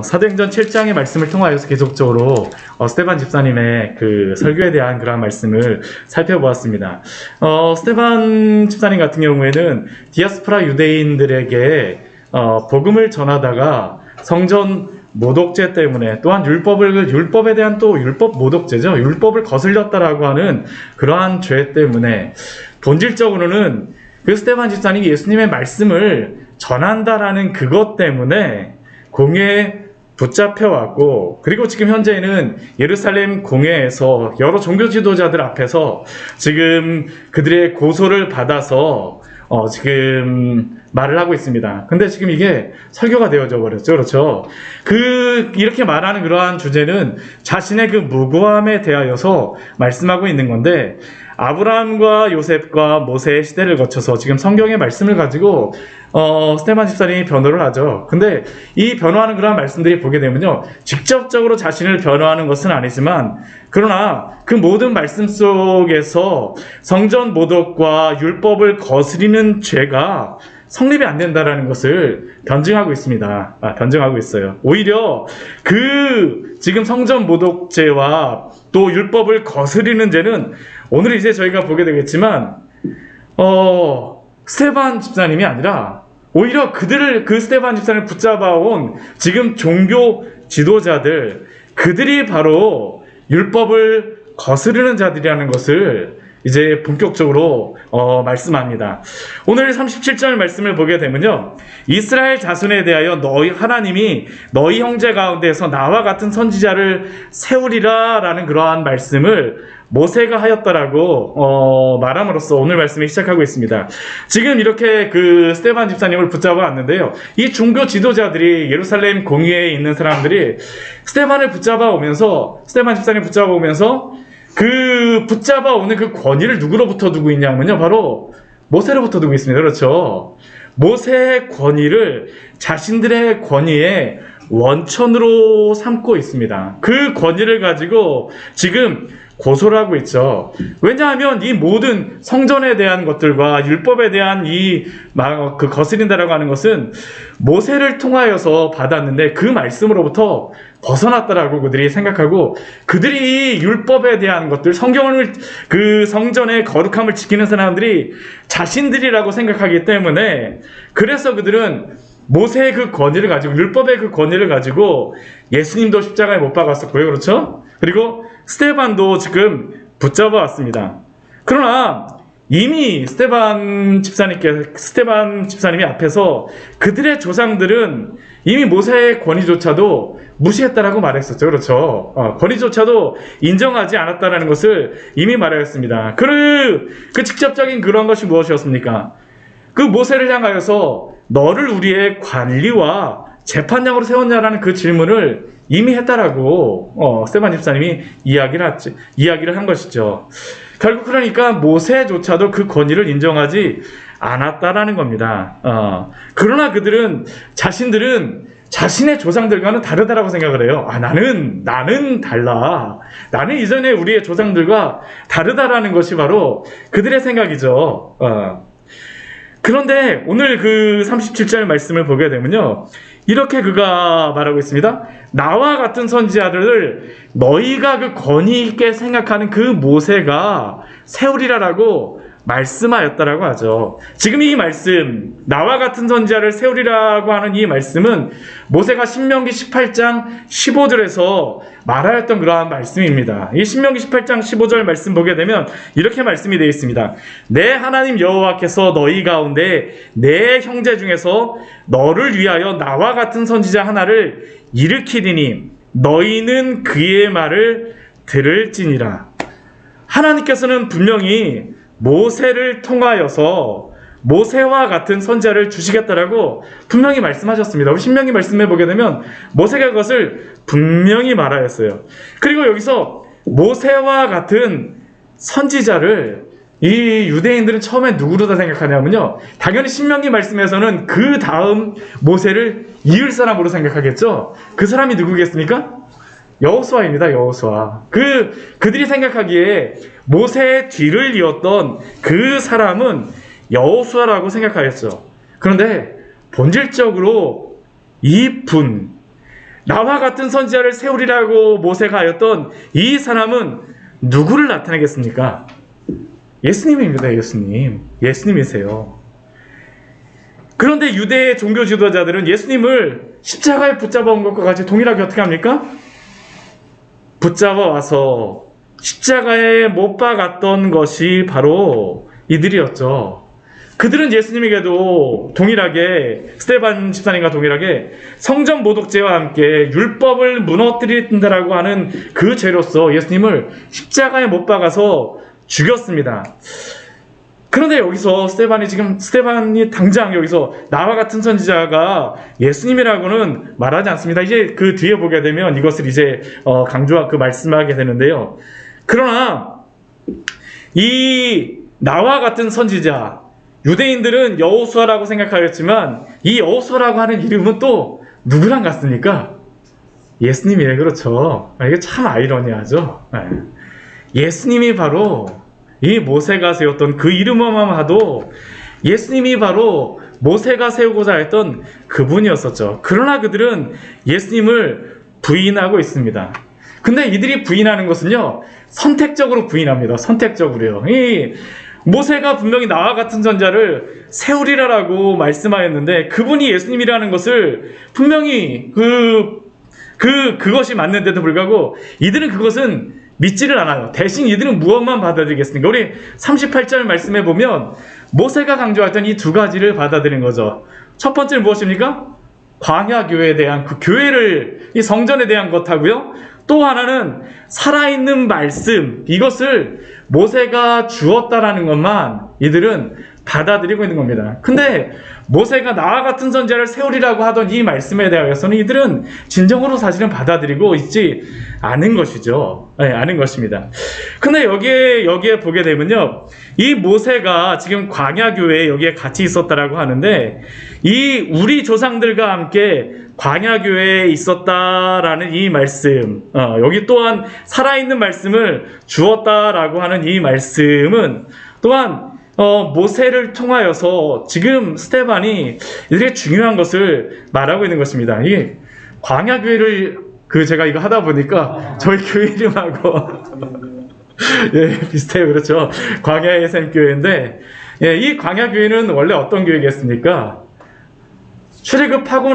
사도행전 7장의 말씀을 통하여서 계속적으로 스테반 집사님의 그 설교에 대한 그러한 말씀을 살펴보았습니다. 스테반 집사님 같은 경우에는 디아스포라 유대인들에게 복음을 전하다가 성전 모독죄 때문에, 또한 율법에 대한 또 율법 모독죄죠. 율법을 거슬렸다라고 하는 그러한 죄 때문에, 본질적으로는 그 스테반 집사님이 예수님의 말씀을 전한다라는 그것 때문에 공회에 붙잡혀왔고, 그리고 지금 현재는 예루살렘 공회에서 여러 종교 지도자들 앞에서 지금 그들의 고소를 받아서 지금 말을 하고 있습니다. 근데 지금 이게 설교가 되어져 버렸죠. 그렇죠? 이렇게 말하는 그러한 주제는 자신의 그 무고함에 대하여서 말씀하고 있는 건데, 아브라함과 요셉과 모세의 시대를 거쳐서 지금 성경의 말씀을 가지고 스테반 집사님이 변호를 하죠. 근데 이 변호하는 그런 말씀들이 보게 되면요, 직접적으로 자신을 변호하는 것은 아니지만, 그러나 그 모든 말씀 속에서 성전 모독과 율법을 거스리는 죄가 성립이 안 된다라는 것을 변증하고 있습니다. 변증하고 있어요. 오히려 지금 성전 모독죄와 또 율법을 거스리는 죄는 오늘 이제 저희가 보게 되겠지만, 스테반 집사님이 아니라 오히려 그 스테반 집사님을 붙잡아온 지금 종교 지도자들, 그들이 바로 율법을 거스르는 자들이라는 것을 이제 본격적으로 말씀합니다. 오늘 37절 말씀을 보게 되면요, 이스라엘 자손에 대하여 하나님이 너희 형제 가운데에서 나와 같은 선지자를 세우리라 라는 그러한 말씀을 모세가 하였다라고 말함으로써 오늘 말씀이 시작하고 있습니다. 지금 이렇게 그 스테반 집사님을 붙잡아 왔는데요, 이 종교 지도자들이, 예루살렘 공회에 있는 사람들이 스테반 집사님 붙잡아 오면서 그 붙잡아 오는 그 권위를 누구로부터 두고 있냐면요, 바로 모세로부터 두고 있습니다. 그렇죠? 모세의 권위를 자신들의 권위의 원천으로 삼고 있습니다. 그 권위를 가지고 지금 고소를 하고 있죠. 왜냐하면 이 모든 성전에 대한 것들과 율법에 대한 그 거스린다라고 하는 것은 모세를 통하여서 받았는데 그 말씀으로부터 벗어났다라고 그들이 생각하고, 그들이 이 율법에 대한 것들, 그 성전의 거룩함을 지키는 사람들이 자신들이라고 생각하기 때문에, 그래서 그들은 모세의 그 권위를 가지고, 율법의 그 권위를 가지고 예수님도 십자가에 못 박았었고요. 그렇죠? 그리고 스테반도 지금 붙잡아 왔습니다. 그러나 이미 스테반 집사님이 앞에서 그들의 조상들은 이미 모세의 권위조차도 무시했다라고 말했었죠. 그렇죠? 권위조차도 인정하지 않았다라는 것을 이미 말하였습니다. 그 직접적인 그런 것이 무엇이었습니까? 그 모세를 향하여서 너를 우리의 관리와 재판장으로 세웠냐라는 그 질문을 이미 했다라고 스테반 집사님이 이야기를 한 것이죠. 결국 그러니까 모세조차도 그 권위를 인정하지 않았다라는 겁니다. 그러나 자신들은 자신의 조상들과는 다르다라고 생각을 해요. 나는 달라. 나는 이전에 우리의 조상들과 다르다라는 것이 바로 그들의 생각이죠. 그런데 오늘 그 37절 말씀을 보게 되면요, 이렇게 그가 말하고 있습니다. 나와 같은 선지자들을 너희가 그 권위 있게 생각하는 그 모세가 세우리라라고 말씀하였다라고 하죠. 지금 이 말씀, 나와 같은 선지자를 세우리라고 하는 이 말씀은 모세가 신명기 18장 15절에서 말하였던 그러한 말씀입니다. 이 신명기 18장 15절 말씀 보게 되면 이렇게 말씀이 되어 있습니다. 내 하나님 여호와께서 너희 가운데 내 형제 중에서 너를 위하여 나와 같은 선지자 하나를 일으키리니 너희는 그의 말을 들을지니라. 하나님께서는 분명히 모세를 통하여서 모세와 같은 선지자를 주시겠다라고 분명히 말씀하셨습니다. 우리 신명기 말씀에 보게 되면 모세가 그것을 분명히 말하였어요. 그리고 여기서 모세와 같은 선지자를 이 유대인들은 처음에 누구로다 생각하냐면요, 당연히 신명기 말씀에서는 그 다음 모세를 이을 사람으로 생각하겠죠. 그 사람이 누구겠습니까? 여호수아입니다. 여호수아. 그들이 생각하기에 모세의 뒤를 이었던 그 사람은 여호수아라고 생각하였죠. 그런데 본질적으로 나와 같은 선지자를 세우리라고 모세가 하였던 이 사람은 누구를 나타내겠습니까? 예수님입니다. 예수님이세요. 그런데 유대의 종교 지도자들은 예수님을 십자가에 붙잡아 온 것과 같이 동일하게 어떻게 합니까? 붙잡아 와서 십자가에 못 박았던 것이 바로 이들이었죠. 그들은 예수님에게도 동일하게, 스데반 집사님과 동일하게 성전 모독죄와 함께 율법을 무너뜨린다라고 하는 그 죄로서 예수님을 십자가에 못 박아서 죽였습니다. 그런데 여기서 스데반이 당장 여기서 나와 같은 선지자가 예수님이라고는 말하지 않습니다. 이제 그 뒤에 보게 되면 이것을 이제 강조하고 말씀하게 되는데요. 그러나 이 나와 같은 선지자, 유대인들은 여호수아라고 생각하였지만 이 여호수아라고 하는 이름은 또 누구랑 같습니까? 예수님이에요. 그렇죠. 이게 참 아이러니하죠. 예수님이 바로 이 모세가 세웠던 그 이름만 봐도 예수님이 바로 모세가 세우고자 했던 그분이었었죠. 그러나 그들은 예수님을 부인하고 있습니다. 근데 이들이 부인하는 것은요, 선택적으로 부인합니다. 선택적으로요. 이 모세가 분명히 나와 같은 선지자를 세우리라라고 말씀하였는데 그분이 예수님이라는 것을 분명히 그것이 맞는데도 불구하고 이들은 그것은 믿지를 않아요. 대신 이들은 무엇만 받아들이겠습니까? 우리 38절 말씀해 보면 모세가 강조했던 이 두 가지를 받아들인 거죠. 첫 번째는 무엇입니까? 광야교회에 대한 그 교회를, 이 성전에 대한 것하고요. 또 하나는 살아있는 말씀, 이것을 모세가 주었다라는 것만 이들은 받아들이고 있는 겁니다. 근데 모세가 나와 같은 선지자를 세우리라고 하던 이 말씀에 대하여서는 이들은 진정으로 사실은 받아들이고 있지 않은 것이죠. 않은 것입니다. 근데 여기에 보게 되면요, 이 모세가 지금 광야교회에 여기에 같이 있었다라고 하는데 이 우리 조상들과 함께 광야교회에 있었다라는 이 말씀, 여기 또한 살아있는 말씀을 주었다라고 하는 이 말씀은 또한 모세를 통하여서 지금 스데반이 이들의 중요한 것을 말하고 있는 것입니다. 이게 광야교회를 제가 이거 하다 보니까 저희 교회 이름하고 예, 비슷해요. 그렇죠. 광야의 샘교회인데, 예, 이 광야교회는 원래 어떤 교회겠습니까? 출애굽하고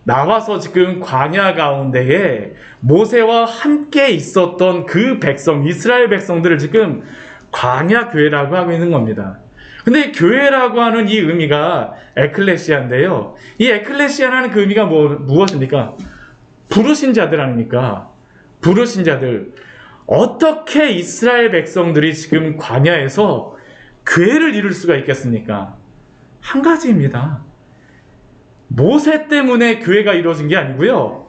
나와서 지금 광야 가운데에 모세와 함께 있었던 그 백성, 이스라엘 백성들을 지금 광야교회라고 하고 있는 겁니다. 근데 교회라고 하는 이 의미가 에클레시아인데요. 이 에클레시아라는 그 의미가 무엇입니까? 부르신 자들 아닙니까? 부르신 자들. 어떻게 이스라엘 백성들이 지금 광야에서 교회를 이룰 수가 있겠습니까? 한 가지입니다. 모세 때문에 교회가 이루어진 게 아니고요.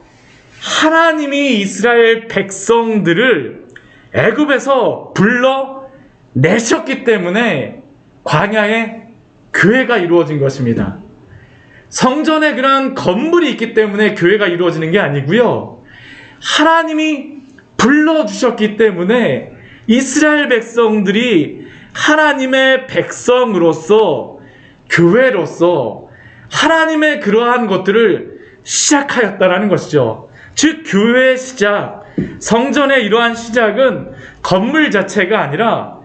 하나님이 이스라엘 백성들을 애굽에서 불러내셨기 때문에 광야에 교회가 이루어진 것입니다. 성전에 그러한 건물이 있기 때문에 교회가 이루어지는 게 아니고요. 하나님이 불러주셨기 때문에 이스라엘 백성들이 하나님의 백성으로서, 교회로서 하나님의 그러한 것들을 시작하였다라는 것이죠. 즉 교회의 시작, 성전의 이러한 시작은 건물 자체가 아니라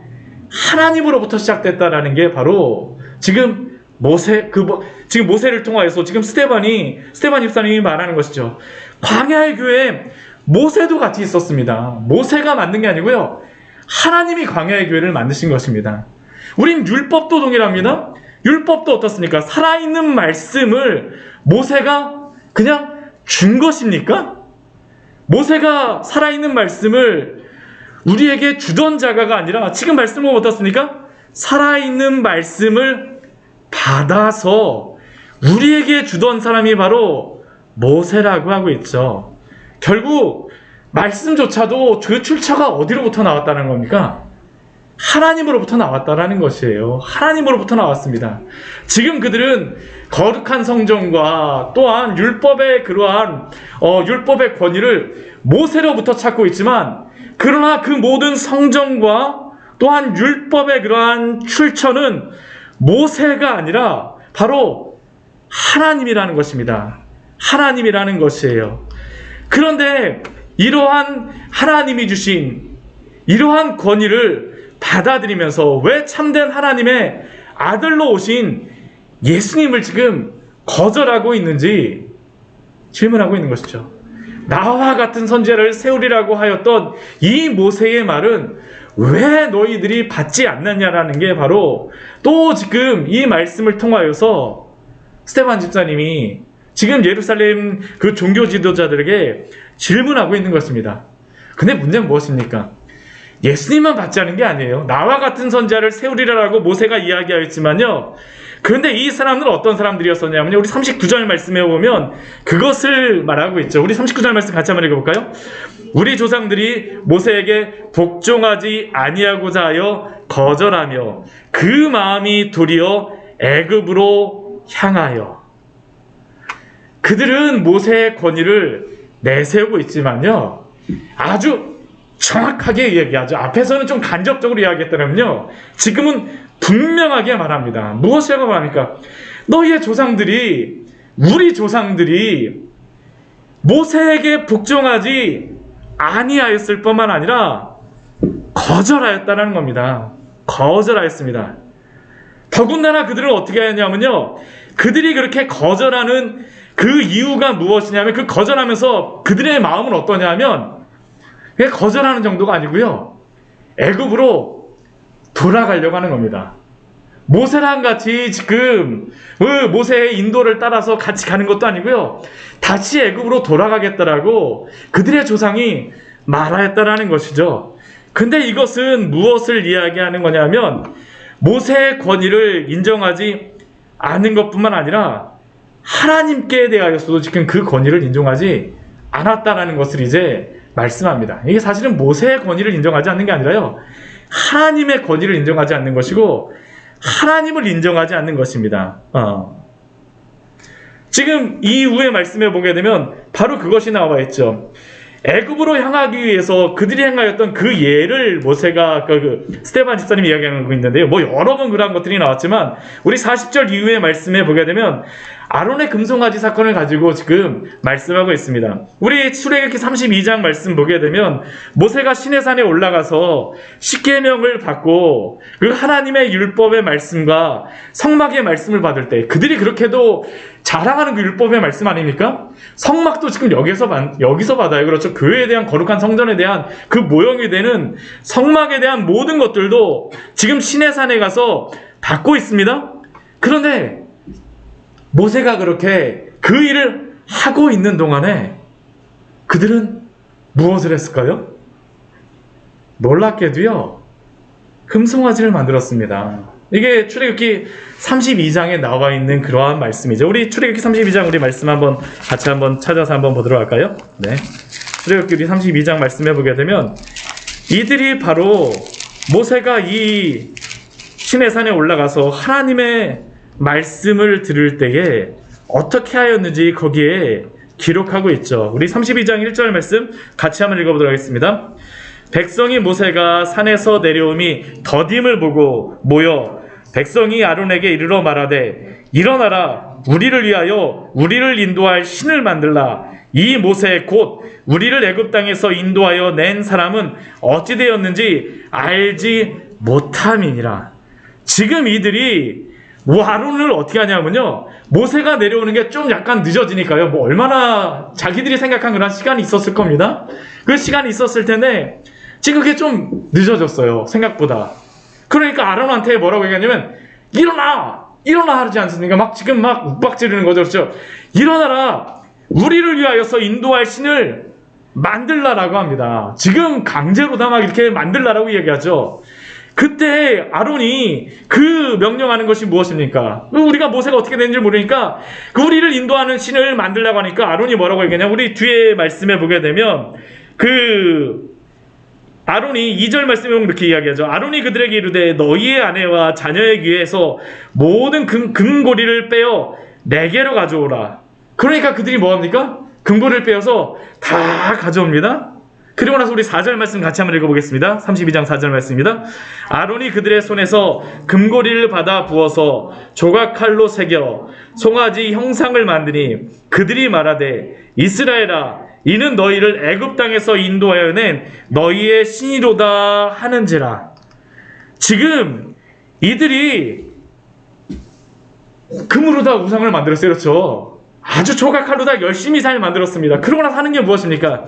하나님으로부터 시작됐다라는 게 바로 지금 지금 모세를 통하여서 지금 스데반 집사님이 말하는 것이죠. 광야의 교회에 모세도 같이 있었습니다. 모세가 만든 게 아니고요. 하나님이 광야의 교회를 만드신 것입니다. 우린 율법도 동일합니다. 율법도 어떻습니까? 살아있는 말씀을 모세가 그냥 준 것입니까? 모세가 살아있는 말씀을 우리에게 주던 자가가 아니라 지금 말씀은 어떻습니까? 살아있는 말씀을 받아서 우리에게 주던 사람이 바로 모세라고 하고 있죠. 결국 말씀조차도 그 출처가 어디로부터 나왔다는 겁니까? 하나님으로부터 나왔다라는 것이에요. 하나님으로부터 나왔습니다. 지금 그들은 거룩한 성전과 또한 율법의 그러한 율법의 권위를 모세로부터 찾고 있지만, 그러나 그 모든 성전과 또한 율법의 그러한 출처는 모세가 아니라 바로 하나님이라는 것입니다. 하나님이라는 것이에요. 그런데 이러한 하나님이 주신 이러한 권위를 받아들이면서 왜 참된 하나님의 아들로 오신 예수님을 지금 거절하고 있는지 질문하고 있는 것이죠. 나와 같은 선지자를 세우리라고 하였던 이 모세의 말은 왜 너희들이 받지 않느냐라는 게 바로 또 지금 이 말씀을 통하여서 스데반 집사님이 지금 예루살렘 그 종교 지도자들에게 질문하고 있는 것입니다. 근데 문제는 무엇입니까? 예수님만 받지 않은 게 아니에요. 나와 같은 선지자를 세우리라고 모세가 이야기하였지만요. 그런데 이 사람들은 어떤 사람들이었었냐면요. 우리 39절 말씀에 보면 그것을 말하고 있죠. 우리 39절 말씀 같이 한번 읽어볼까요? 우리 조상들이 모세에게 복종하지 아니하고자 하여 거절하며 그 마음이 도리어 애굽으로 향하여. 그들은 모세의 권위를 내세우고 있지만요. 아주 정확하게 이야기하죠. 앞에서는 좀 간접적으로 이야기했다면요. 지금은 분명하게 말합니다. 무엇이라고 말합니까? 너희의 조상들이, 우리 조상들이 모세에게 복종하지 아니하였을 뿐만 아니라 거절하였다는 겁니다. 거절하였습니다. 더군다나 그들은 어떻게 하였냐면요. 그들이 그렇게 거절하는 그 이유가 무엇이냐면 그 거절하면서 그들의 마음은 어떠냐면 그냥 거절하는 정도가 아니고요. 애굽으로 돌아가려고 하는 겁니다. 모세랑 같이 지금 모세의 인도를 따라서 같이 가는 것도 아니고요. 다시 애굽으로 돌아가겠다라고 그들의 조상이 말하였다라는 것이죠. 근데 이것은 무엇을 이야기하는 거냐면 모세의 권위를 인정하지 않은 것뿐만 아니라 하나님께 대하여서도 지금 그 권위를 인정하지 않았다라는 것을 이제 말씀합니다. 이게 사실은 모세의 권위를 인정하지 않는 게 아니라요. 하나님의 권위를 인정하지 않는 것이고 하나님을 인정하지 않는 것입니다. 지금 이후의 말씀에 보게 되면 바로 그것이 나와 있죠. 애굽으로 향하기 위해서 그들이 행하였던 그 예를 모세가 스데반 집사님이 이야기하고 있는데요. 뭐 여러 번 그러한 것들이 나왔지만 우리 40절 이후의 말씀에 보게 되면 아론의 금송아지 사건을 가지고 지금 말씀하고 있습니다. 우리 출애굽기 32장 말씀 보게 되면 모세가 시내산에 올라가서 십계명을 받고 그 하나님의 율법의 말씀과 성막의 말씀을 받을 때 그들이 그렇게도 자랑하는 그 율법의 말씀 아닙니까? 성막도 지금 여기서 받아요. 그렇죠. 교회에 대한 거룩한 성전에 대한 그 모형이 되는 성막에 대한 모든 것들도 지금 시내산에 가서 받고 있습니다. 그런데 모세가 그렇게 그 일을 하고 있는 동안에 그들은 무엇을 했을까요? 놀랍게도요. 금송아지를 만들었습니다. 이게 출애굽기 32장에 나와 있는 그러한 말씀이죠. 우리 출애굽기 32장 우리 말씀 같이 찾아서 보도록 할까요? 네. 출애굽기 32장 말씀해 보게 되면 이들이 바로 모세가 이 시내산에 올라가서 하나님의 말씀을 들을 때에 어떻게 하였는지 거기에 기록하고 있죠. 우리 32장 1절 말씀 같이 한번 읽어보도록 하겠습니다. 백성이 모세가 산에서 내려옴이 더딤을 보고 모여 백성이 아론에게 이르러 말하되 일어나라 우리를 위하여 우리를 인도할 신을 만들라. 이 모세 곧 우리를 애굽 땅에서 인도하여 낸 사람은 어찌 되었는지 알지 못함이니라. 지금 이들이 아론을 어떻게 하냐면요. 모세가 내려오는 게 좀 약간 늦어지니까요. 뭐 얼마나 자기들이 생각한 그런 시간이 있었을 겁니다. 그 시간이 있었을 텐데 지금 그게 좀 늦어졌어요. 생각보다. 그러니까 아론한테 뭐라고 얘기하냐면 일어나 하지 않습니까? 지금 욱박 지르는 거죠. 그렇죠? 일어나라. 우리를 위하여서 인도할 신을 만들라라고 합니다. 지금 강제로다 이렇게 만들라라고 얘기하죠. 그때 아론이 그 명령하는 것이 무엇입니까? 우리가 모세가 어떻게 되는지 모르니까 그 우리를 인도하는 신을 만들라고 하니까 아론이 뭐라고 얘기하냐? 우리 뒤에 말씀에 보게 되면 아론이 2절 말씀에 보면 이렇게 이야기하죠. 아론이 그들에게 이르되 너희의 아내와 자녀의 귀에서 모든 금고리를 빼어 내게로 가져오라. 그러니까 그들이 뭐합니까? 금고리를 빼어서 다 가져옵니다. 그리고 나서 우리 4절 말씀 같이 한번 읽어보겠습니다. 32장 4절 말씀입니다. 아론이 그들의 손에서 금고리를 받아 부어서 조각칼로 새겨 송아지 형상을 만드니 그들이 말하되 이스라엘아 이는 너희를 애굽 땅에서 인도하여 낸 너희의 신이로다 하는지라. 지금 이들이 금으로 다 우상을 만들었어요. 그렇죠? 아주 조각칼로 다 열심히 잘 만들었습니다. 그러고 나서 하는 게 무엇입니까?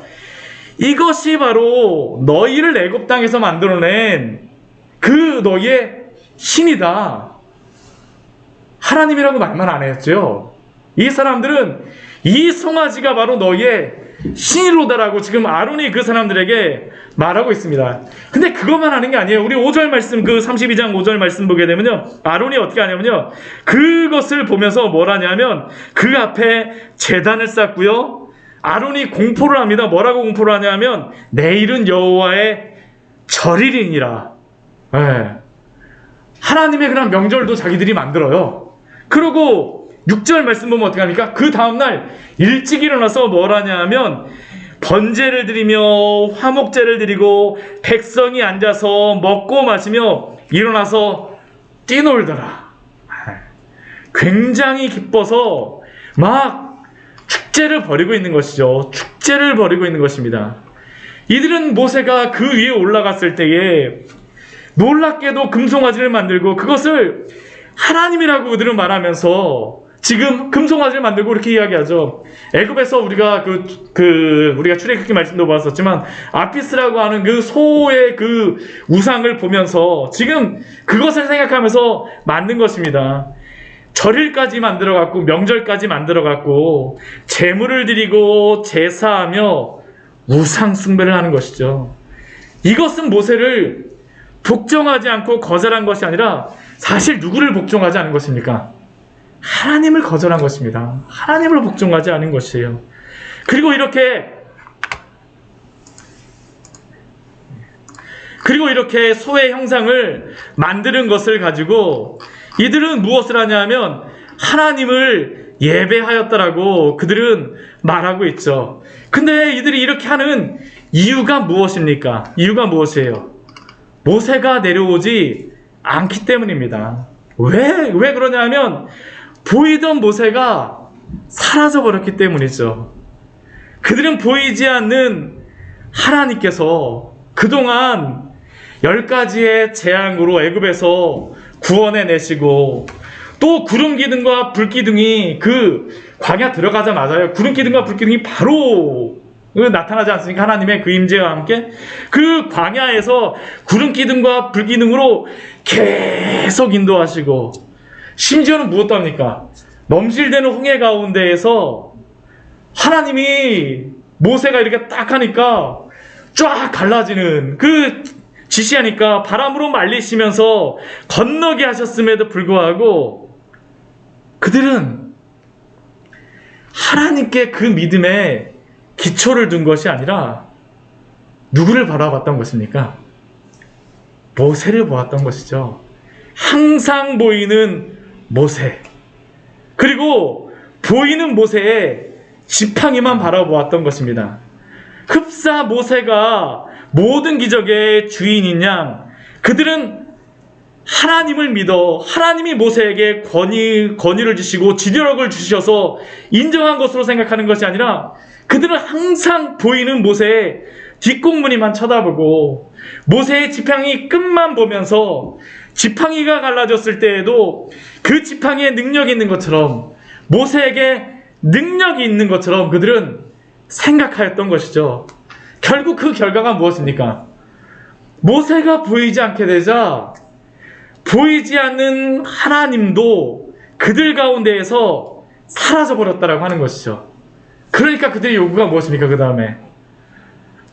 이것이 바로 너희를 애굽 땅에서 만들어낸 그 너희의 신이다. 하나님이라고 말만 안 했죠. 이 사람들은 이 송아지가 바로 너희의 신이로다라고 지금 아론이 그 사람들에게 말하고 있습니다. 근데 그것만 하는 게 아니에요. 우리 5절 말씀, 그 32장 5절 말씀 보게 되면요, 아론이 어떻게 하냐면요, 그것을 보면서 뭘 하냐면 그 앞에 제단을 쌓고요, 아론이 공포를 합니다. 뭐라고 공포를 하냐면 내일은 여호와의 절일이니라. 네. 하나님의 그런 명절도 자기들이 만들어요. 그리고 6절 말씀 보면 어떻게 합니까? 그 다음날 일찍 일어나서 뭘 하냐면 번제를 드리며 화목제를 드리고 백성이 앉아서 먹고 마시며 일어나서 뛰놀더라. 굉장히 기뻐서 막 축제를 벌이고 있는 것이죠. 축제를 벌이고 있는 것입니다. 이들은 모세가 그 위에 올라갔을 때에 놀랍게도 금송아지를 만들고 그것을 하나님이라고 그들은 말하면서 지금 금송아지를 만들고 이렇게 이야기하죠. 애굽에서 우리가 우리가 출애굽기 말씀도 봤었지만 아피스라고 하는 그 소의 그 우상을 보면서 지금 그것을 생각하면서 만든 것입니다. 절일까지 만들어갖고 명절까지 만들어갖고 제물을 드리고 제사하며 우상 숭배를 하는 것이죠. 이것은 모세를 복종하지 않고 거절한 것이 아니라 사실 누구를 복종하지 않은 것입니까? 하나님을 거절한 것입니다. 하나님을 복종하지 않은 것이에요. 그리고 이렇게 소의 형상을 만드는 것을 가지고 이들은 무엇을 하냐면 하나님을 예배하였다라고 그들은 말하고 있죠. 근데 이들이 이렇게 하는 이유가 무엇입니까? 이유가 무엇이에요? 모세가 내려오지 않기 때문입니다. 왜 그러냐면 보이던 모세가 사라져버렸기 때문이죠. 그들은 보이지 않는 하나님께서 그동안 10가지의 재앙으로 애굽에서 구원해 내시고 또 구름기둥과 불기둥이 그 광야 들어가자마자요, 구름기둥과 불기둥이 바로 나타나지 않습니까? 하나님의 그 임재와 함께 그 광야에서 구름기둥과 불기둥으로 계속 인도하시고 심지어는 무엇도 합니까? 넘실대는 홍해 가운데에서 하나님이 모세가 이렇게 딱 하니까 쫙 갈라지는 그 지시하니까 바람으로 말리시면서 건너게 하셨음에도 불구하고 그들은 하나님께 그 믿음에 기초를 둔 것이 아니라 누구를 바라봤던 것입니까? 모세를 보았던 것이죠. 항상 보이는 모세, 그리고 보이는 모세의 지팡이만 바라보았던 것입니다. 흡사 모세가 모든 기적의 주인인 양 그들은 하나님을 믿어 하나님이 모세에게 권위를 주시고 지도력을 주셔서 인정한 것으로 생각하는 것이 아니라 그들은 항상 보이는 모세의 뒷공무니만 쳐다보고 모세의 지팡이 끝만 보면서 지팡이가 갈라졌을 때에도 그 지팡이에 능력이 있는 것처럼 모세에게 능력이 있는 것처럼 그들은 생각하였던 것이죠. 결국 그 결과가 무엇입니까? 모세가 보이지 않게 되자 보이지 않는 하나님도 그들 가운데에서 사라져버렸다라고 하는 것이죠. 그러니까 그들의 요구가 무엇입니까? 그 다음에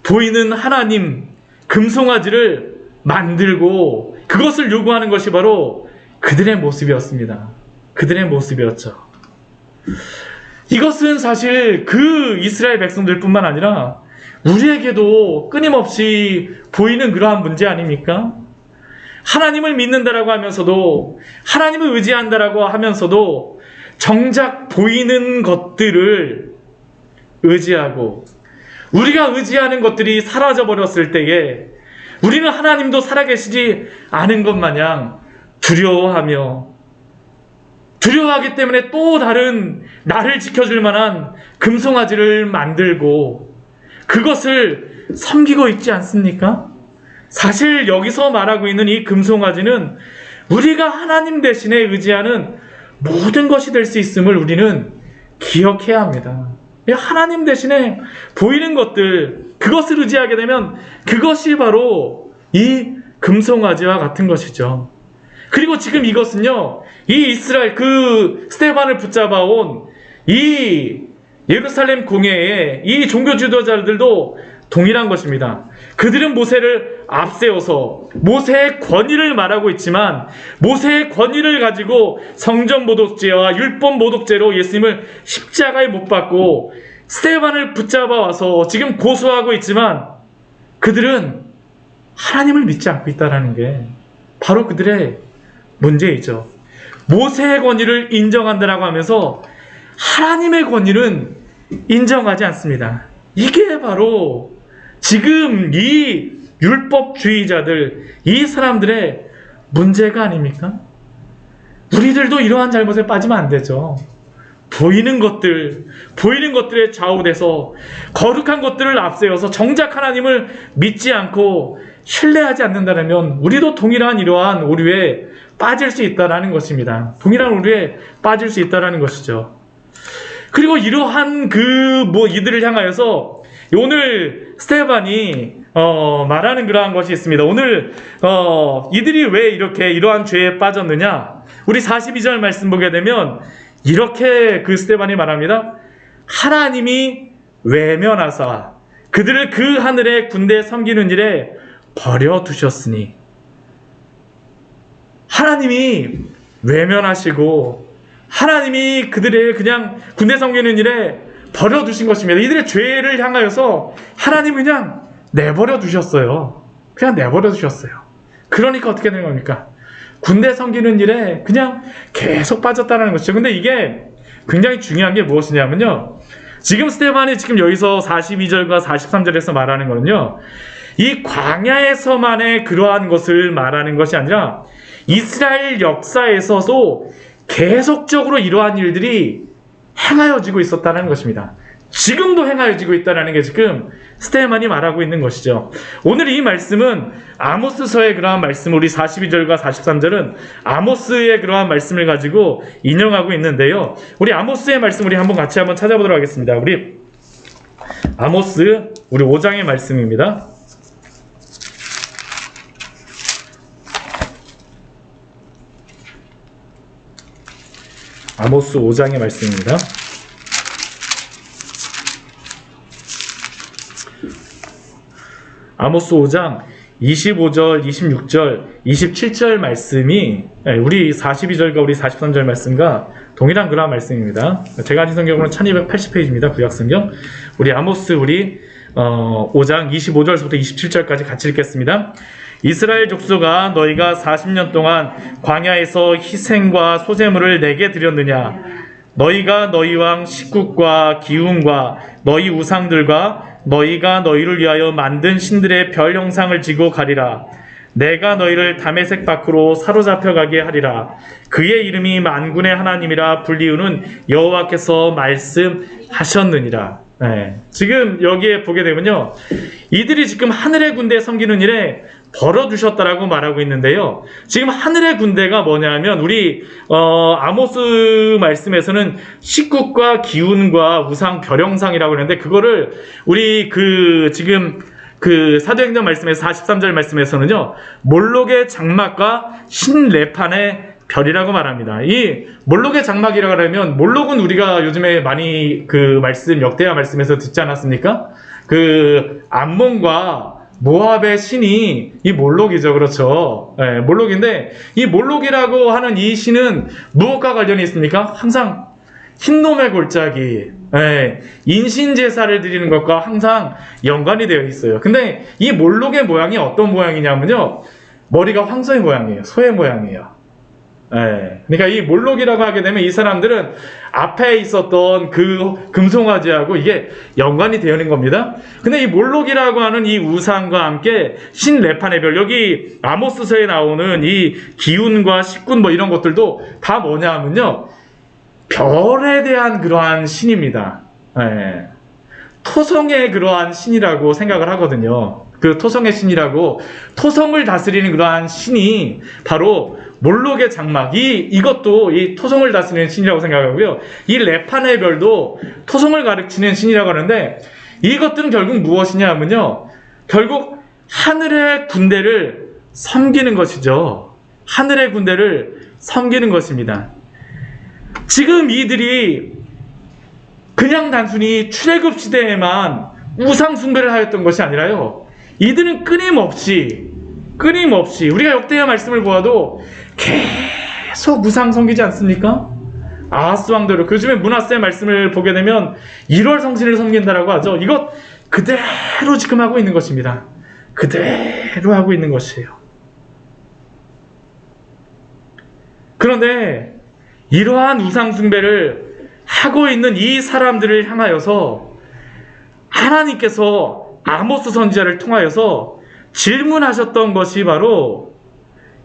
보이는 하나님 금송아지를 만들고 그것을 요구하는 것이 바로 그들의 모습이었습니다. 그들의 모습이었죠. 이것은 사실 그 이스라엘 백성들 뿐만 아니라 우리에게도 끊임없이 보이는 그러한 문제 아닙니까? 하나님을 믿는다라고 하면서도 하나님을 의지한다라고 하면서도 정작 보이는 것들을 의지하고 우리가 의지하는 것들이 사라져 버렸을 때에 우리는 하나님도 살아계시지 않은 것 마냥 두려워하기 때문에 또 다른 나를 지켜줄 만한 금송아지를 만들고 그것을 섬기고 있지 않습니까? 사실 여기서 말하고 있는 이 금송아지는 우리가 하나님 대신에 의지하는 모든 것이 될 수 있음을 우리는 기억해야 합니다. 하나님 대신에 보이는 것들, 그것을 의지하게 되면 그것이 바로 이 금송아지와 같은 것이죠. 그리고 지금 이것은요, 이 이스라엘 그 스데반을 붙잡아온 이 예루살렘 공회의 이 종교 지도자들도 동일한 것입니다. 그들은 모세를 앞세워서 모세의 권위를 말하고 있지만 모세의 권위를 가지고 성전 모독죄와 율법 모독죄로 예수님을 십자가에 못 박고 스데반을 붙잡아 와서 지금 고소하고 있지만 그들은 하나님을 믿지 않고 있다는 게 바로 그들의 문제이죠. 모세의 권위를 인정한다라고 하면서 하나님의 권위는 인정하지 않습니다. 이게 바로 지금 이 율법주의자들, 이 사람들의 문제가 아닙니까? 우리들도 이러한 잘못에 빠지면 안 되죠. 보이는 것들에 좌우돼서 거룩한 것들을 앞세워서 정작 하나님을 믿지 않고 신뢰하지 않는다면 우리도 동일한 이러한 오류에 빠질 수 있다는 것입니다. 동일한 오류에 빠질 수 있다는 것이죠. 그리고 이러한 이들을 향하여서 오늘 스데반이 말하는 그러한 것이 있습니다. 오늘 이들이 왜 이러한 죄에 빠졌느냐? 우리 42절 말씀 보게 되면 이렇게 그 스데반이 말합니다. 하나님이 외면하사 그들을 그 하늘의 군대 섬기는 일에 버려두셨으니, 하나님이 외면하시고 하나님이 그들의 그냥 군대 섬기는 일에 버려두신 것입니다. 이들의 죄를 향하여서 하나님 그냥 내버려 두셨어요. 그냥 내버려 두셨어요. 그러니까 어떻게 되는 겁니까? 군대 섬기는 일에 그냥 계속 빠졌다는 것이죠. 근데 이게 굉장히 중요한 게 무엇이냐면요, 지금 스데반이 지금 여기서 42절과 43절에서 말하는 거는요, 이 광야에서만의 그러한 것을 말하는 것이 아니라 이스라엘 역사에서도 계속적으로 이러한 일들이 행하여지고 있었다는 것입니다. 지금도 행하여지고 있다는 게 지금 스데반이 말하고 있는 것이죠. 오늘 이 말씀은 아모스서의 그러한 말씀, 우리 42절과 43절은 아모스의 그러한 말씀을 가지고 인용하고 있는데요. 우리 아모스의 말씀 우리 같이 한번 찾아보도록 하겠습니다. 우리 아모스 우리 5장의 말씀입니다. 아모스 5장의 말씀입니다. 아모스 5장 25절, 26절, 27절 말씀이 우리 42절과 우리 43절 말씀과 동일한 그러한 말씀입니다. 제가 가진 성경으로는 1280페이지입니다. 구약성경. 우리 아모스 5장 25절부터 27절까지 같이 읽겠습니다. 이스라엘 족속아, 너희가 40년 동안 광야에서 희생과 소제물을 내게 드렸느냐? 너희가 너희 왕 식국과 기운과 너희 우상들과 너희가 너희를 위하여 만든 신들의 별 형상을 지고 가리라. 내가 너희를 다메섹 밖으로 사로잡혀 가게 하리라. 그의 이름이 만군의 하나님이라 불리우는 여호와께서 말씀하셨느니라. 네. 지금 여기에 보게 되면요, 이들이 지금 하늘의 군대 섬기는 일에 벌어두셨다라고 말하고 있는데요. 지금 하늘의 군대가 뭐냐면 우리 아모스 말씀에서는 식국과 기운과 우상 별형상이라고 하는데, 그거를 우리 지금 사도행전 말씀에서 43절 말씀에서는요, 몰록의 장막과 신레판의 별이라고 말합니다. 이 몰록의 장막이라고 하면, 몰록은 우리가 요즘에 많이 역대하 말씀에서 듣지 않았습니까? 암몬과 모압의 신이 이 몰록이죠. 그렇죠. 네, 몰록인데 이 몰록이라고 하는 이 신은 무엇과 관련이 있습니까? 항상 흰놈의 골짜기, 인신제사를 드리는 것과 항상 연관이 되어 있어요. 근데 이 몰록의 모양이 어떤 모양이냐면요, 머리가 황소의 모양이에요. 소의 모양이에요. 예. 그러니까 이 몰록이라고 하게 되면 이 사람들은 앞에 있었던 그 금송아지하고 이게 연관이 되어 있는 겁니다. 근데 이 몰록이라고 하는 이 우상과 함께 신 레판의 별, 여기 아모스서에 나오는 이 기운과 식군 뭐 이런 것들도 다 뭐냐 하면요, 별에 대한 그러한 신입니다. 예. 토성의 그러한 신이라고 생각을 하거든요. 그 토성의 신이라고, 토성을 다스리는 그러한 신이 바로 몰록의 장막, 이것도 이 토성을 다스리는 신이라고 생각하고요. 이 레판의 별도 토성을 가르치는 신이라고 하는데, 이것들은 결국 무엇이냐 하면요, 결국 하늘의 군대를 섬기는 것이죠. 하늘의 군대를 섬기는 것입니다. 지금 이들이 그냥 단순히 출애굽 시대에만 우상 숭배를 하였던 것이 아니라요, 이들은 끊임없이 우리가 역대하 말씀을 보아도 계속 우상 섬기지 않습니까? 아하스 왕대로, 그 중에 므낫세의 말씀을 보게 되면 1월 성신을 섬긴다라고 하죠. 이것 그대로 지금 하고 있는 것입니다. 그대로 하고 있는 것이에요. 그런데 이러한 우상 숭배를 하고 있는 이 사람들을 향하여서 하나님께서 아모스 선지자를 통하여서 질문하셨던 것이 바로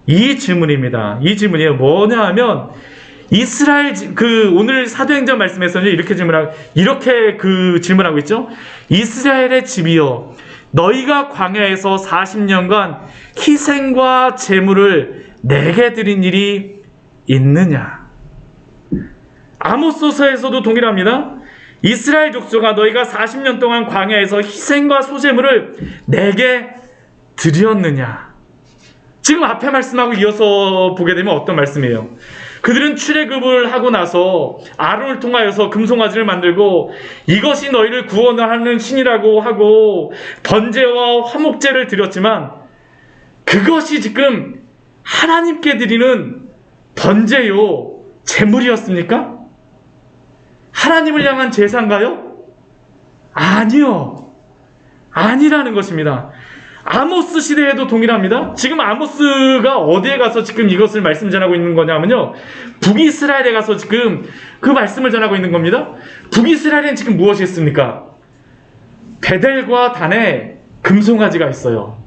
이 질문입니다. 이 질문이에요. 뭐냐 하면, 이스라엘, 오늘 사도행전 말씀에서는 이렇게 질문하고 있죠. 이스라엘의 집이여, 너희가 광야에서 40년간 희생과 제물을 내게 드린 일이 있느냐? 아모스서에서도 동일합니다. 이스라엘 족속아, 너희가 40년 동안 광야에서 희생과 소제물을 내게 드렸느냐? 지금 앞에 말씀하고 이어서 보게 되면 어떤 말씀이에요? 그들은 출애굽을 하고 나서 아론을 통하여서 금송아지를 만들고 이것이 너희를 구원하는 신이라고 하고 번제와 화목제를 드렸지만, 그것이 지금 하나님께 드리는 번제요 제물이었습니까? 하나님을 향한 제사인가요? 아니요. 아니라는 것입니다. 아모스 시대에도 동일합니다. 지금 아모스가 어디에 가서 지금 이것을 말씀 전하고 있는 거냐면요, 북이스라엘에 가서 지금 그 말씀을 전하고 있는 겁니다. 북이스라엘엔 지금 무엇이 있습니까? 베델과 단에 금송아지가 있어요.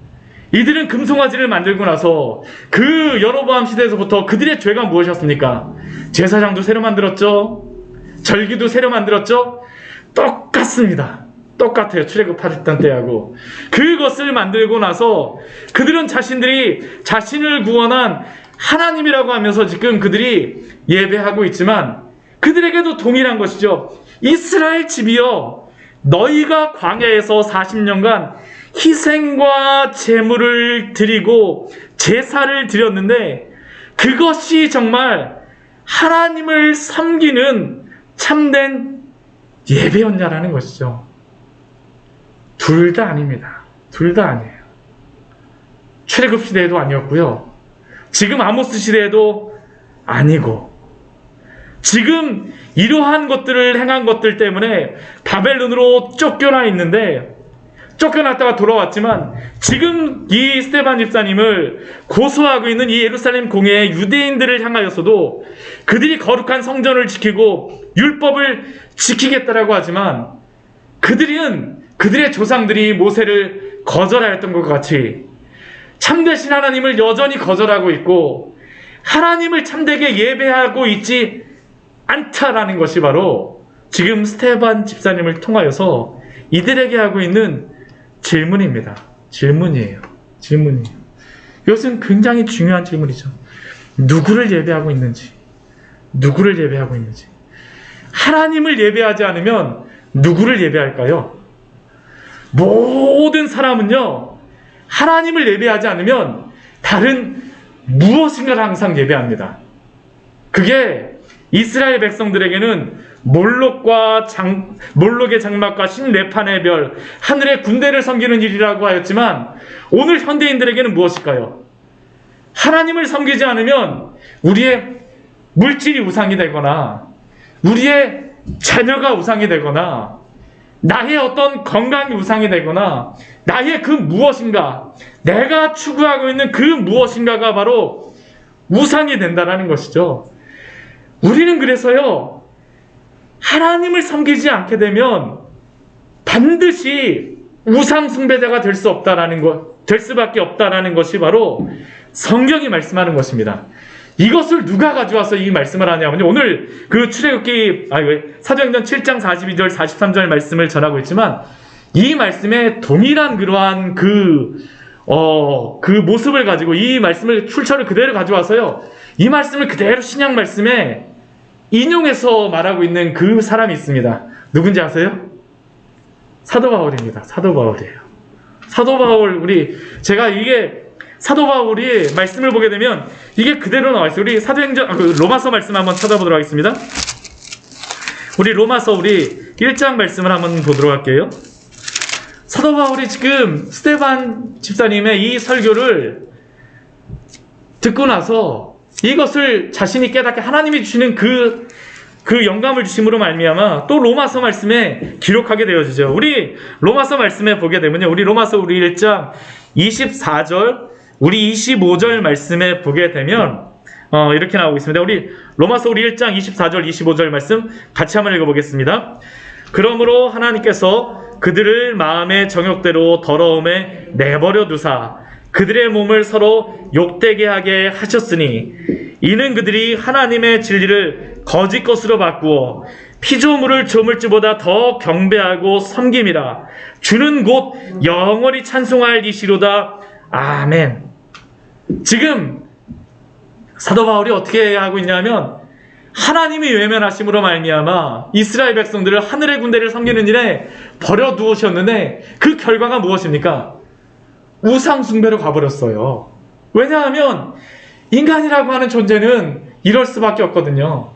이들은 금송아지를 만들고 나서 그 여로보암 시대에서부터 그들의 죄가 무엇이었습니까? 제사장도 새로 만들었죠. 절기도 새로 만들었죠. 똑같습니다. 똑같아요. 출애굽하던 때하고. 그것을 만들고 나서 그들은 자신들이 자신을 구원한 하나님이라고 하면서 지금 그들이 예배하고 있지만, 그들에게도 동일한 것이죠. 이스라엘 집이여, 너희가 광야에서 40년간 희생과 제물을 드리고 제사를 드렸는데, 그것이 정말 하나님을 섬기는 참된 예배였냐라는 것이죠. 둘 다 아닙니다. 둘 다 아니에요. 출애굽 시대에도 아니었고요, 지금 아모스 시대에도 아니고, 지금 이러한 것들을 행한 것들 때문에 바벨론으로 쫓겨나 있는데, 쫓겨났다가 돌아왔지만 지금 이 스데반 집사님을 고소하고 있는 이 예루살렘 공회의 유대인들을 향하여서도 그들이 거룩한 성전을 지키고 율법을 지키겠다라고 하지만, 그들의 조상들이 모세를 거절하였던 것 같이 참되신 하나님을 여전히 거절하고 있고 하나님을 참되게 예배하고 있지 않다라는 것이 바로 지금 스데반 집사님을 통하여서 이들에게 하고 있는 질문입니다. 질문이에요. 이것은 굉장히 중요한 질문이죠. 누구를 예배하고 있는지, 하나님을 예배하지 않으면 누구를 예배할까요? 모든 사람은요, 하나님을 예배하지 않으면 다른 무엇인가를 항상 예배합니다. 그게 이스라엘 백성들에게는 몰록의 장막과 신레판의 별, 하늘의 군대를 섬기는 일이라고 하였지만, 오늘 현대인들에게는 무엇일까요? 하나님을 섬기지 않으면 우리의 물질이 우상이 되거나, 우리의 자녀가 우상이 되거나, 나의 어떤 건강이 우상이 되거나, 나의 그 무엇인가, 내가 추구하고 있는 그 무엇인가가 바로 우상이 된다라는 것이죠. 우리는 그래서요, 하나님을 섬기지 않게 되면 반드시 우상 숭배자가 될 수밖에 없다라는 것이 바로 성경이 말씀하는 것입니다. 이것을 누가 가져와서 이 말씀을 하냐면요, 오늘 그 출애굽기 사도행전 7장 42절 43절 말씀을 전하고 있지만, 이 말씀에 동일한 그러한 그 모습을 가지고 이 말씀을 출처를 그대로 가져와서요, 이 말씀을 그대로 신약 말씀에 인용해서 말하고 있는 그 사람이 있습니다. 누군지 아세요? 사도 바울입니다. 사도 바울이에요. 사도 바울, 제가 이게 사도 바울이 말씀을 보게 되면 이게 그대로 나와 있어요. 우리 로마서 말씀 한번 찾아보도록 하겠습니다. 우리 로마서 1장 말씀을 한번 보도록 할게요. 사도 바울이 지금 스데반 집사님의 이 설교를 듣고 나서 이것을 자신이 깨닫게 하나님이 주시는 그 영감을 주심으로 말미암아 또 로마서 말씀에 기록하게 되어지죠. 우리 로마서 말씀에 보게 되면요, 우리 로마서 1장 24절, 우리 25절 말씀에 보게 되면 이렇게 나오고 있습니다. 우리 로마서 1장 24절 25절 말씀 같이 한번 읽어보겠습니다. 그러므로 하나님께서 그들을 마음의 정욕대로 더러움에 내버려 두사 그들의 몸을 서로 욕되게 하게 하셨으니, 이는 그들이 하나님의 진리를 거짓 것으로 바꾸어 피조물을 조물주보다 더 경배하고 섬김이라. 주는 곧 영원히 찬송할 이시로다. 아멘. 지금 사도 바울이 어떻게 하고 있냐면, 하나님이 외면하심으로 말미암아 이스라엘 백성들을 하늘의 군대를 섬기는 일에 버려두셨는데 그 결과가 무엇입니까? 우상 숭배로 가버렸어요. 왜냐하면 인간이라고 하는 존재는 이럴 수밖에 없거든요.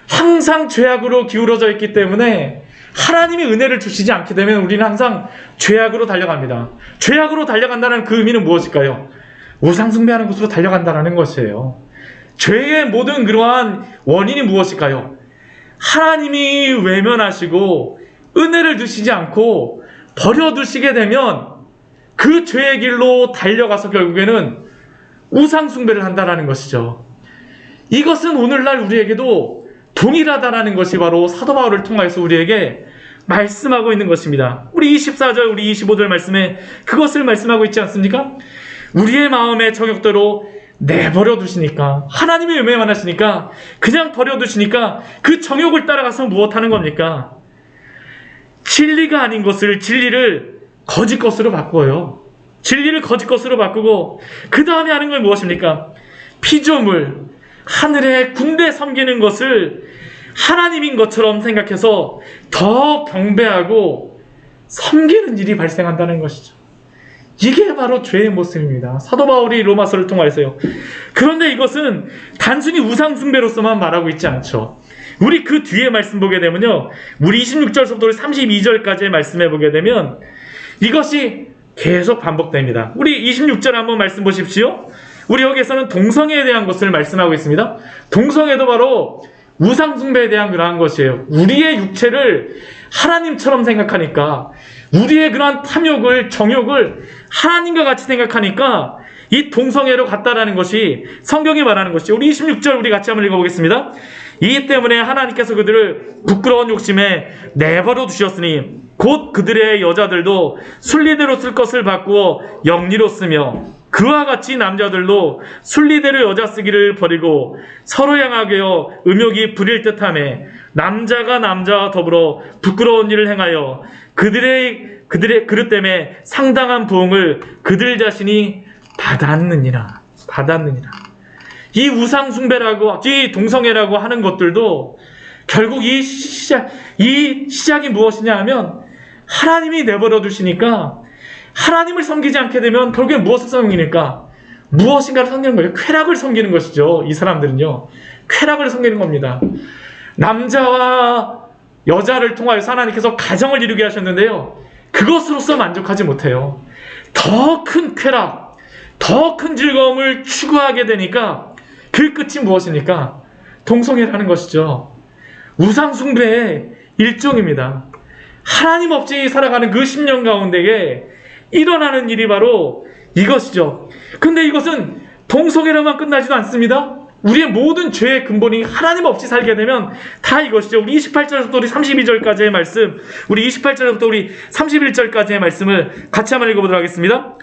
항상 죄악으로 기울어져 있기 때문에 하나님이 은혜를 주시지 않게 되면 우리는 항상 죄악으로 달려갑니다. 죄악으로 달려간다는 그 의미는 무엇일까요? 우상 숭배하는 곳으로 달려간다는 것이에요. 죄의 모든 그러한 원인이 무엇일까요? 하나님이 외면하시고 은혜를 주시지 않고 버려두시게 되면 그 죄의 길로 달려가서 결국에는 우상 숭배를 한다는 것이죠. 이것은 오늘날 우리에게도 동일하다는 것이 바로 사도 바울을 통해서 우리에게 말씀하고 있는 것입니다. 우리 24절, 우리 25절 말씀에 그것을 말씀하고 있지 않습니까? 우리의 마음의 정욕대로 내버려 두시니까, 하나님이 외면하시니까, 그냥 버려 두시니까 그 정욕을 따라가서 무엇하는 겁니까? 진리가 아닌 것을 진리를 거짓 것으로 바꿔요. 진리를 거짓 것으로 바꾸고 그 다음에 하는 건 무엇입니까? 피조물, 하늘의 군대 섬기는 것을 하나님인 것처럼 생각해서 더 경배하고 섬기는 일이 발생한다는 것이죠. 이게 바로 죄의 모습입니다. 사도 바울이 로마서를 통하여서요. 그런데 이것은 단순히 우상 숭배로서만 말하고 있지 않죠. 우리 그 뒤에 말씀 보게 되면요, 우리 26절부터 32절까지의 말씀에 보게 되면 이것이 계속 반복됩니다. 우리 26절 한번 말씀 보십시오. 우리 여기에서는 동성애에 대한 것을 말씀하고 있습니다. 동성애도 바로 우상 숭배에 대한 그러한 것이에요. 우리의 육체를 하나님처럼 생각하니까, 우리의 그러한 탐욕을, 정욕을 하나님과 같이 생각하니까 이 동성애로 갔다라는 것이 성경이 말하는 것이죠. 우리 26절 우리 같이 한번 읽어보겠습니다. 이 때문에 하나님께서 그들을 부끄러운 욕심에 내버려 두셨으니 곧 그들의 여자들도 순리대로 쓸 것을 바꾸어 영리로 쓰며, 그와 같이 남자들도 순리대로 여자 쓰기를 버리고 서로 향하여 음욕이 부릴 듯하며 남자가 남자와 더불어 부끄러운 일을 행하여 그들의 그릇 때문에 상당한 부흥을 그들 자신이 받았느니라. 이 우상숭배라고, 이 동성애라고 하는 것들도 결국 이 시작이 무엇이냐 하면, 하나님이 내버려 두시니까 하나님을 섬기지 않게 되면 결국에 무엇을 섬기니까? 무엇인가를 섬기는 거예요. 쾌락을 섬기는 것이죠. 이 사람들은요, 쾌락을 섬기는 겁니다. 남자와 여자를 통하여서 하나님께서 가정을 이루게 하셨는데요, 그것으로서 만족하지 못해요. 더 큰 쾌락, 더 큰 즐거움을 추구하게 되니까 그 끝이 무엇입니까? 동성애라는 것이죠. 우상숭배의 일종입니다. 하나님 없이 살아가는 그 10년 가운데에 일어나는 일이 바로 이것이죠. 근데 이것은 동성애로만 끝나지도 않습니다. 우리의 모든 죄의 근본이 하나님 없이 살게 되면 다 이것이죠. 우리 28절부터 우리 32절까지의 말씀, 우리 28절부터 우리 31절까지의 말씀을 같이 한번 읽어보도록 하겠습니다.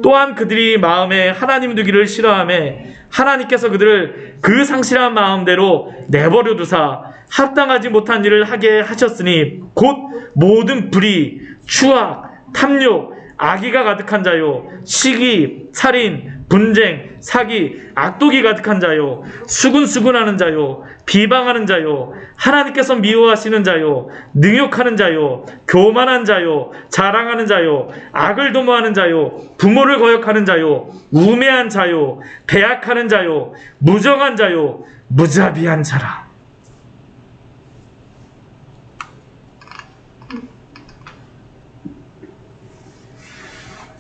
또한 그들이 마음에 하나님 두기를 싫어하매 하나님께서 그들을 그 상실한 마음대로 내버려 두사 합당하지 못한 일을 하게 하셨으니 곧 모든 불의, 추악, 탐욕, 악의가 가득한 자요, 시기, 살인, 분쟁, 사기, 악독이 가득한 자요, 수군수군하는 자요, 비방하는 자요, 하나님께서 미워하시는 자요, 능욕하는 자요, 교만한 자요, 자랑하는 자요, 악을 도모하는 자요, 부모를 거역하는 자요, 우매한 자요, 배약하는 자요, 무정한 자요, 무자비한 자라.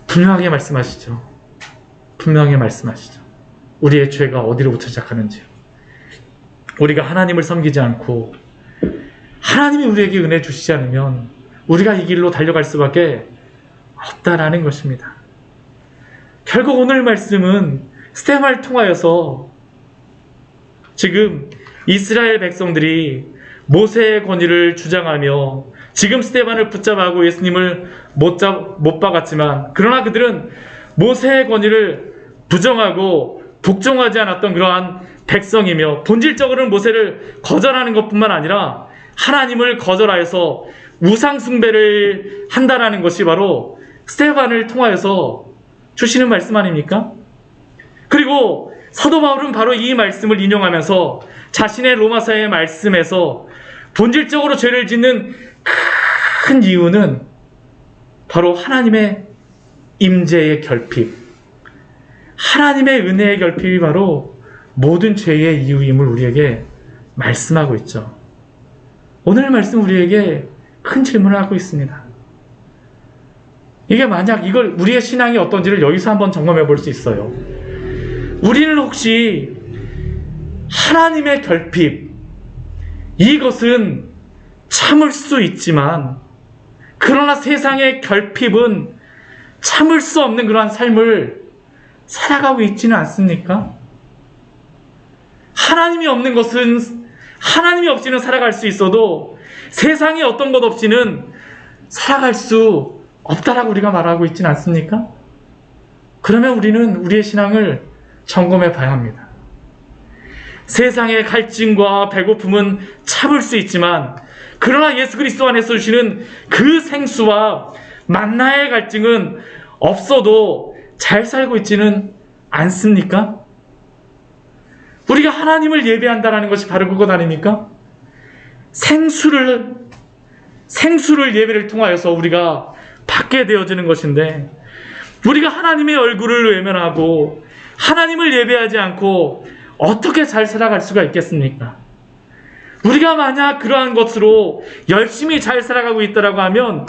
분명하게 말씀하시죠. 분명하게 말씀하시죠. 우리의 죄가 어디로부터 시작하는지요. 우리가 하나님을 섬기지 않고 하나님이 우리에게 은혜 주시지 않으면 우리가 이 길로 달려갈 수밖에 없다라는 것입니다. 결국 오늘 말씀은 스테반을 통하여서 지금 이스라엘 백성들이 모세의 권위를 주장하며 지금 스테반을 붙잡아하고 예수님을 못 박았지만 그러나 그들은 모세의 권위를 부정하고 복종하지 않았던 그러한 백성이며 본질적으로는 모세를 거절하는 것뿐만 아니라 하나님을 거절하여서 우상 숭배를 한다라는 것이 바로 스테반을 통하여서 주시는 말씀 아닙니까? 그리고 사도 바울은 바로 이 말씀을 인용하면서 자신의 로마서의 말씀에서 본질적으로 죄를 짓는 큰 이유는 바로 하나님의 임재의 결핍, 하나님의 은혜의 결핍이 바로 모든 죄의 이유임을 우리에게 말씀하고 있죠. 오늘 말씀 우리에게 큰 질문을 하고 있습니다. 이게 만약 이걸 우리의 신앙이 어떤지를 여기서 한번 점검해 볼 수 있어요. 우리는 혹시 하나님의 결핍, 이것은 참을 수 있지만 그러나 세상의 결핍은 참을 수 없는 그러한 삶을 살아가고 있지는 않습니까? 하나님이 없는 것은 하나님이 없이는 살아갈 수 있어도 세상에 어떤 것 없이는 살아갈 수 없다라고 우리가 말하고 있지는 않습니까? 그러면 우리는 우리의 신앙을 점검해 봐야 합니다. 세상의 갈증과 배고픔은 참을 수 있지만 그러나 예수 그리스도 안에서 주시는 그 생수와 만나의 갈증은 없어도 잘 살고 있지는 않습니까? 우리가 하나님을 예배한다는 것이 바로 그것 아닙니까? 생수를 예배를 통하여서 우리가 받게 되어지는 것인데 우리가 하나님의 얼굴을 외면하고 하나님을 예배하지 않고 어떻게 잘 살아갈 수가 있겠습니까? 우리가 만약 그러한 것으로 열심히 잘 살아가고 있다고 하면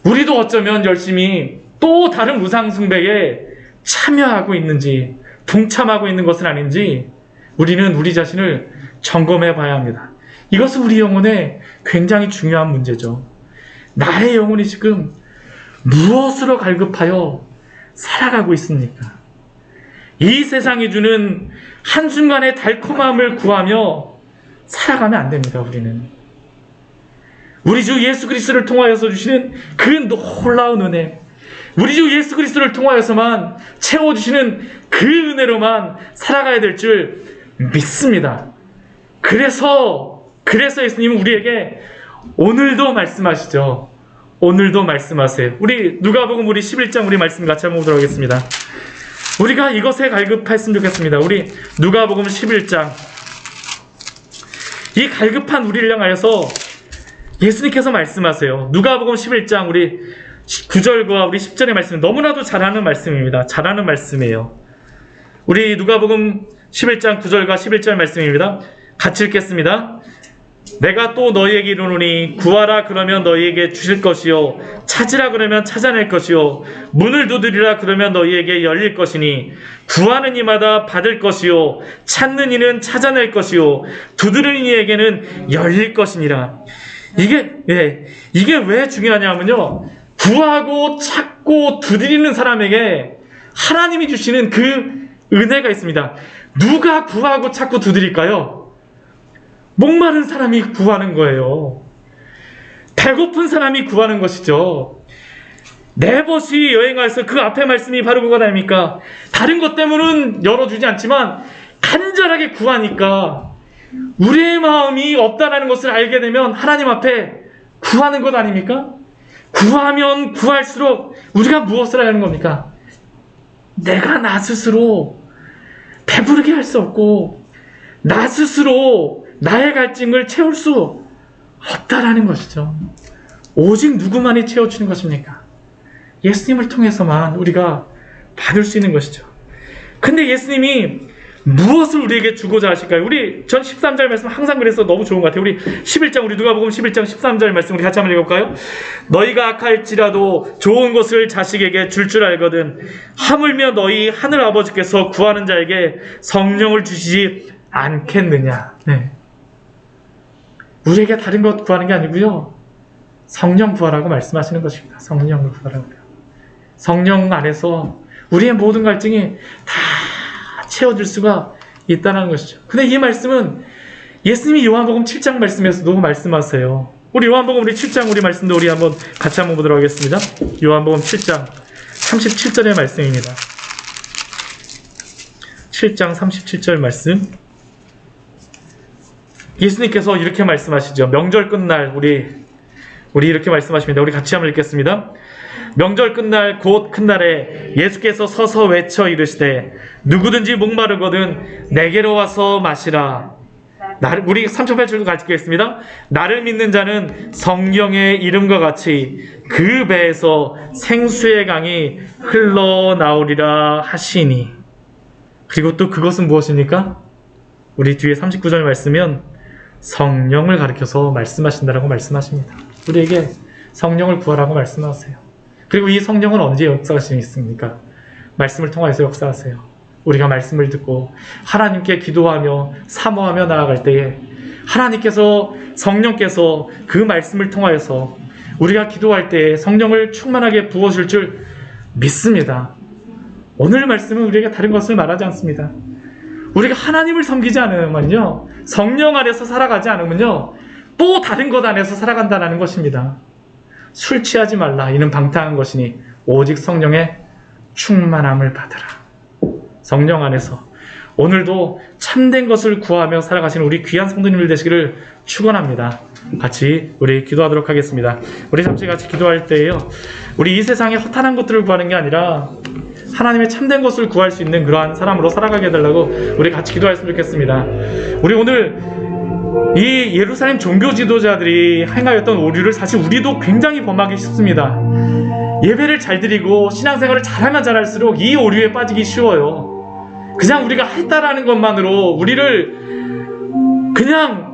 우리도 어쩌면 열심히 또 다른 우상 숭배에 참여하고 있는지 동참하고 있는 것은 아닌지 우리는 우리 자신을 점검해 봐야 합니다. 이것은 우리 영혼에 굉장히 중요한 문제죠. 나의 영혼이 지금 무엇으로 갈급하여 살아가고 있습니까? 이 세상이 주는 한순간의 달콤함을 구하며 살아가면 안 됩니다. 우리 주 예수 그리스도를 통하여서 주시는 그 놀라운 은혜, 우리 주 예수 그리스도를 통하여서만 채워주시는 그 은혜로만 살아가야 될 줄 믿습니다. 그래서 예수님은 우리에게 오늘도 말씀하시죠. 오늘도 말씀하세요. 우리 누가복음 우리 11장 우리 말씀 같이 한번 보도록 하겠습니다. 우리가 이것에 갈급했으면 좋겠습니다. 우리 누가복음 11장 이 갈급한 우리를 향하여서 예수님께서 말씀하세요. 누가복음 11장 우리 9절과 우리 10절의 말씀 너무나도 잘하는 말씀입니다. 잘하는 말씀이에요. 우리 누가복음 11장 9절과 11절 말씀입니다. 같이 읽겠습니다. 내가 또 너희에게 이르노니 구하라 그러면 너희에게 주실 것이요 찾으라 그러면 찾아낼 것이요 문을 두드리라 그러면 너희에게 열릴 것이니 구하는 이마다 받을 것이요 찾는 이는 찾아낼 것이요 두드리는 이에게는 열릴 것이니라. 이게 왜 중요하냐면요, 구하고 찾고 두드리는 사람에게 하나님이 주시는 그 은혜가 있습니다. 누가 구하고 자꾸 두드릴까요? 목마른 사람이 구하는 거예요. 배고픈 사람이 구하는 것이죠. 네벗이 여행하여서 그 앞에 말씀이 바로 그거 아닙니까? 다른 것 때문은 열어주지 않지만 간절하게 구하니까 우리의 마음이 없다라는 것을 알게 되면 하나님 앞에 구하는 것 아닙니까? 구하면 구할수록 우리가 무엇을 하는 겁니까? 내가 나 스스로 배부르게 할 수 없고 나 스스로 나의 갈증을 채울 수 없다라는 것이죠. 오직 누구만이 채워주는 것입니까? 예수님을 통해서만 우리가 받을 수 있는 것이죠. 근데 예수님이 무엇을 우리에게 주고자 하실까요? 우리 전 13절 말씀 항상 그래서 너무 좋은 것 같아요. 우리 11장, 우리 누가복음 11장 13절 말씀 우리 같이 한번 읽어볼까요? 너희가 악할지라도 좋은 것을 자식에게 줄 알거든 하물며 너희 하늘 아버지께서 구하는 자에게 성령을 주시지 않겠느냐. 네. 우리에게 다른 것 구하는 게 아니고요. 성령 구하라고 말씀하시는 것입니다. 성령을 구하라고요. 성령 안에서 우리의 모든 갈증이 다 채워질 수가 있다는 것이죠. 근데 이 말씀은 예수님이 요한복음 7장 말씀에서도 말씀하세요. 우리 요한복음 우리 7장 우리 말씀도 우리 한번 같이 한번 보도록 하겠습니다. 요한복음 7장 37절의 말씀입니다. 7장 37절 말씀. 예수님께서 이렇게 말씀하시죠. 명절 끝날 우리 이렇게 말씀하십니다. 우리 같이 한번 읽겠습니다. 명절 끝날 곧 큰날에 예수께서 서서 외쳐 이르시되 누구든지 목마르거든 내게로 와서 마시라. 우리 38절도 같이 읽겠습니다. 나를 믿는 자는 성경의 이름과 같이 그 배에서 생수의 강이 흘러나오리라 하시니. 그리고 또 그것은 무엇입니까? 우리 뒤에 39절 말씀은 성령을 가리켜서 말씀하신다라고 말씀하십니다. 우리에게 성령을 구하라고 말씀하세요. 그리고 이 성령은 언제 역사하시겠습니까? 말씀을 통해서 역사하세요. 우리가 말씀을 듣고 하나님께 기도하며 사모하며 나아갈 때에 하나님께서 성령께서 그 말씀을 통하여서 우리가 기도할 때에 성령을 충만하게 부어줄 줄 믿습니다. 오늘 말씀은 우리에게 다른 것을 말하지 않습니다. 우리가 하나님을 섬기지 않으면요, 성령 안에서 살아가지 않으면요, 또 다른 것 안에서 살아간다는 것입니다. 술 취하지 말라. 이는 방탕한 것이니 오직 성령의 충만함을 받으라. 성령 안에서 오늘도 참된 것을 구하며 살아가시는 우리 귀한 성도님들 되시기를 축원합니다. 같이 우리 기도하도록 하겠습니다. 우리 잠시 같이 기도할 때에요, 우리 이 세상에 허탄한 것들을 구하는 게 아니라 하나님의 참된 것을 구할 수 있는 그러한 사람으로 살아가게 해달라고 우리 같이 기도했으면 좋겠습니다. 우리 오늘 이 예루살렘 종교 지도자들이 행하였던 오류를 사실 우리도 굉장히 범하기 쉽습니다. 예배를 잘 드리고 신앙생활을 잘하면 잘할수록 이 오류에 빠지기 쉬워요. 그냥 우리가 했다라는 것만으로 우리를 그냥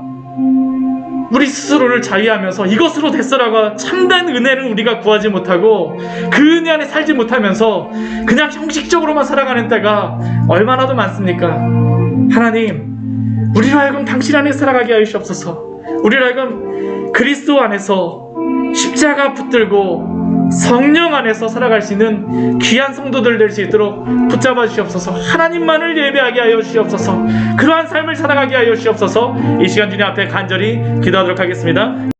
우리 스스로를 자위하면서 이것으로 됐어라고 참된 은혜를 우리가 구하지 못하고 그 은혜 안에 살지 못하면서 그냥 형식적으로만 살아가는 때가 얼마나 더 많습니까? 하나님, 우리로 하여금 당신 안에 살아가게 하여 주옵소서. 우리로 하여금 그리스도 안에서 십자가 붙들고 성령 안에서 살아갈 수 있는 귀한 성도들 될 수 있도록 붙잡아 주시옵소서. 하나님만을 예배하게 하여 주시옵소서. 그러한 삶을 살아가게 하여 주시옵소서. 이 시간 주님 앞에 간절히 기도하도록 하겠습니다.